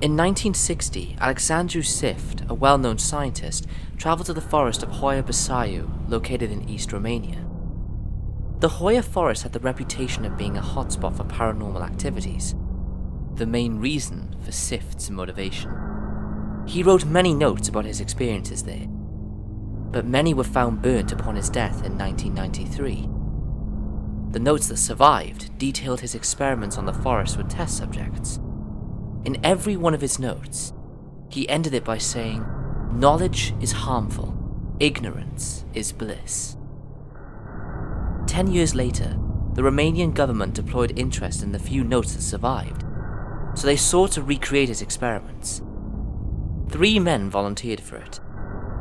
In 1960, Alexandru Sift, a well-known scientist, travelled to the forest of Hoia Baciu, located in East Romania. The Hoia forest had the reputation of being a hotspot for paranormal activities, the main reason for Sift's motivation. He wrote many notes about his experiences there, but many were found burnt upon his death in 1993. The notes that survived detailed his experiments on the forest with test subjects. In every one of his notes, he ended it by saying, "Knowledge is harmful, ignorance is bliss." 10 years later, the Romanian government deployed interest in the few notes that survived, so they sought to recreate his experiments. 3 men volunteered for it.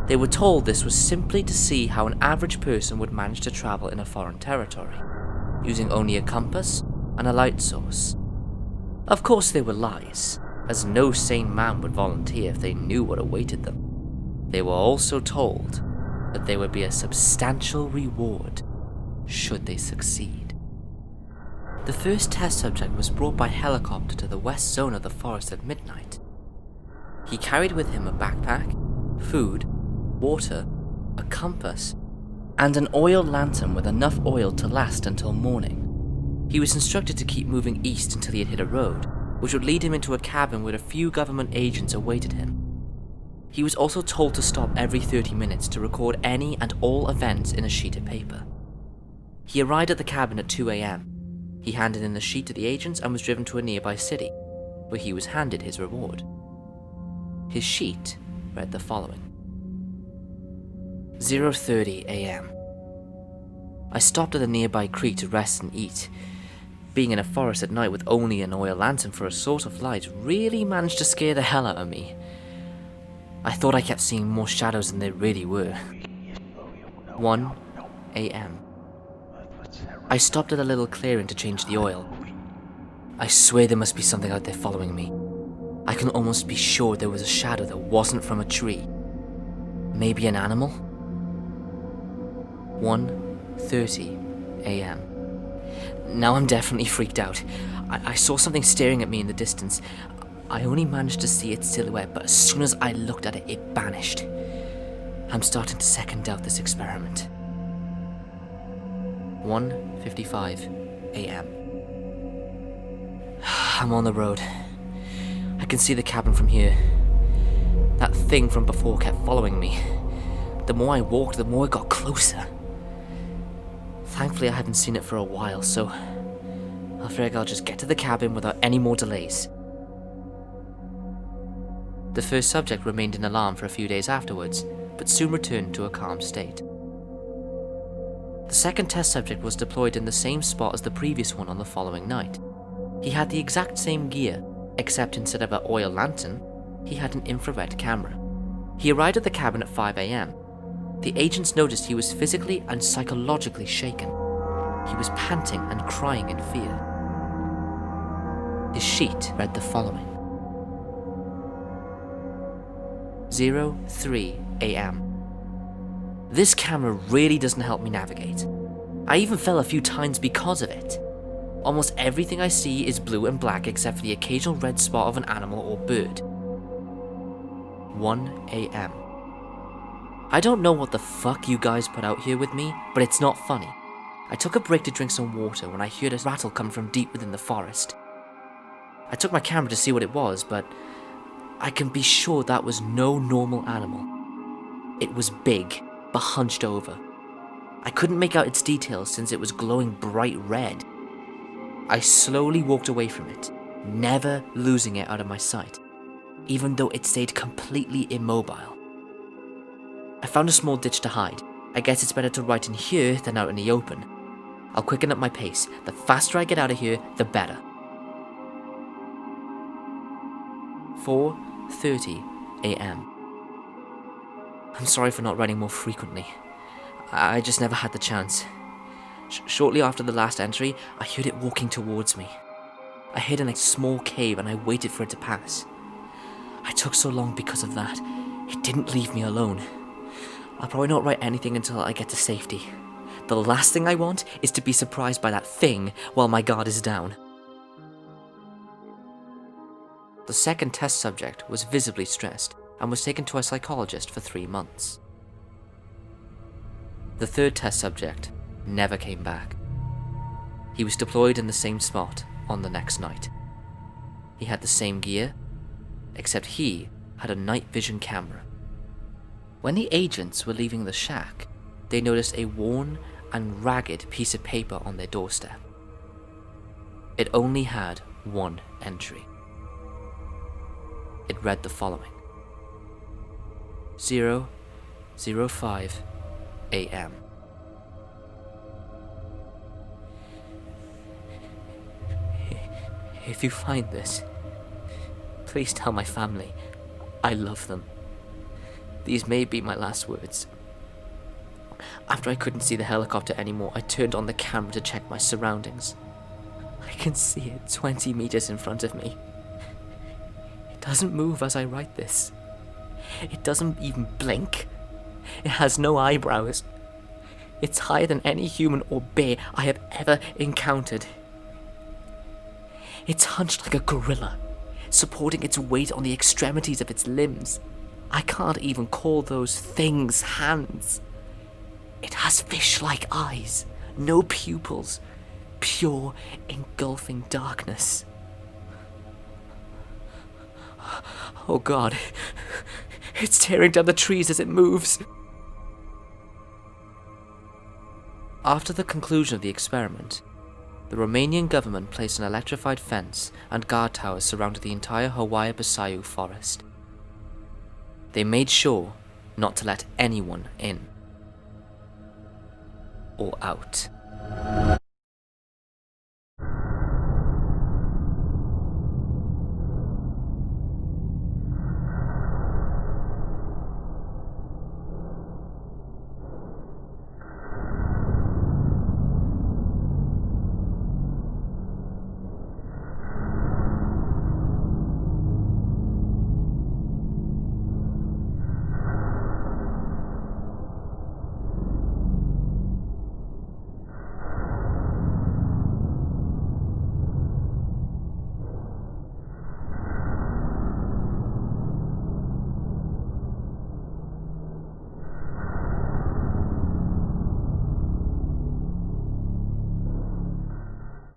They were told this was simply to see how an average person would manage to travel in a foreign territory, using only a compass and a light source. Of course they were lies, as no sane man would volunteer if they knew what awaited them. They were also told that there would be a substantial reward should they succeed. The first test subject was brought by helicopter to the west zone of the forest at midnight. He carried with him a backpack, food, water, a compass, and an oil lantern with enough oil to last until morning. He was instructed to keep moving east until he had hit a road, which would lead him into a cabin where a few government agents awaited him. He was also told to stop every 30 minutes to record any and all events in a sheet of paper. He arrived at the cabin at 2 a.m. He handed in the sheet to the agents and was driven to a nearby city, where he was handed his reward. His sheet read the following. 0:30 a.m. I stopped at a nearby creek to rest and eat. Being in a forest at night with only an oil lantern for a source of light really managed to scare the hell out of me. I thought I kept seeing more shadows than there really were. 1 a.m. I stopped at a little clearing to change the oil. I swear there must be something out there following me. I can almost be sure there was a shadow that wasn't from a tree. Maybe an animal? 1:30 a.m. Now I'm definitely freaked out. I saw something staring at me in the distance. I only managed to see its silhouette, but as soon as I looked at it, it vanished. I'm starting to second doubt this experiment. 1:55 a.m. I'm on the road. I can see the cabin from here. That thing from before kept following me. The more I walked, the more it got closer. Thankfully, I haven't seen it for a while, so I figure I'll just get to the cabin without any more delays. The first subject remained in alarm for a few days afterwards, but soon returned to a calm state. The second test subject was deployed in the same spot as the previous one on the following night. He had the exact same gear, except instead of an oil lantern, he had an infrared camera. He arrived at the cabin at 5 a.m. The agents noticed he was physically and psychologically shaken. He was panting and crying in fear. His sheet read the following. 0:03 a.m. This camera really doesn't help me navigate. I even fell a few times because of it. Almost everything I see is blue and black except for the occasional red spot of an animal or bird. 1 a.m. I don't know what the fuck you guys put out here with me, but it's not funny. I took a break to drink some water when I heard a rattle come from deep within the forest. I took my camera to see what it was, but I can be sure that was no normal animal. It was big, but hunched over. I couldn't make out its details since it was glowing bright red. I slowly walked away from it, never losing it out of my sight, even though it stayed completely immobile. I found a small ditch to hide. I guess it's better to ride in here than out in the open. I'll quicken up my pace. The faster I get out of here, the better. 4:30 a.m. I'm sorry for not riding more frequently. I just never had the chance. Shortly after the last entry, I heard it walking towards me. I hid in a small cave and I waited for it to pass. I took so long because of that. It didn't leave me alone. I'll probably not write anything until I get to safety. The last thing I want is to be surprised by that thing while my guard is down. The second test subject was visibly stressed and was taken to a psychologist for 3 months. The third test subject never came back. He was deployed in the same spot on the next night. He had the same gear, except he had a night vision camera. When the agents were leaving the shack, they noticed a worn and ragged piece of paper on their doorstep. It only had one entry. It read the following: 0:05 a.m. If you find this, please tell my family I love them. These may be my last words. After I couldn't see the helicopter anymore, I turned on the camera to check my surroundings. I can see it 20 meters in front of me. It doesn't move as I write this. It doesn't even blink. It has no eyebrows. It's higher than any human or bear I have ever encountered. It's hunched like a gorilla, supporting its weight on the extremities of its limbs. I can't even call those things hands. It has fish-like eyes, no pupils, pure, engulfing darkness. Oh God, it's tearing down the trees as it moves. After the conclusion of the experiment, the Romanian government placed an electrified fence and guard towers surrounding the entire Hoia Baciu forest. They made sure not to let anyone in or out.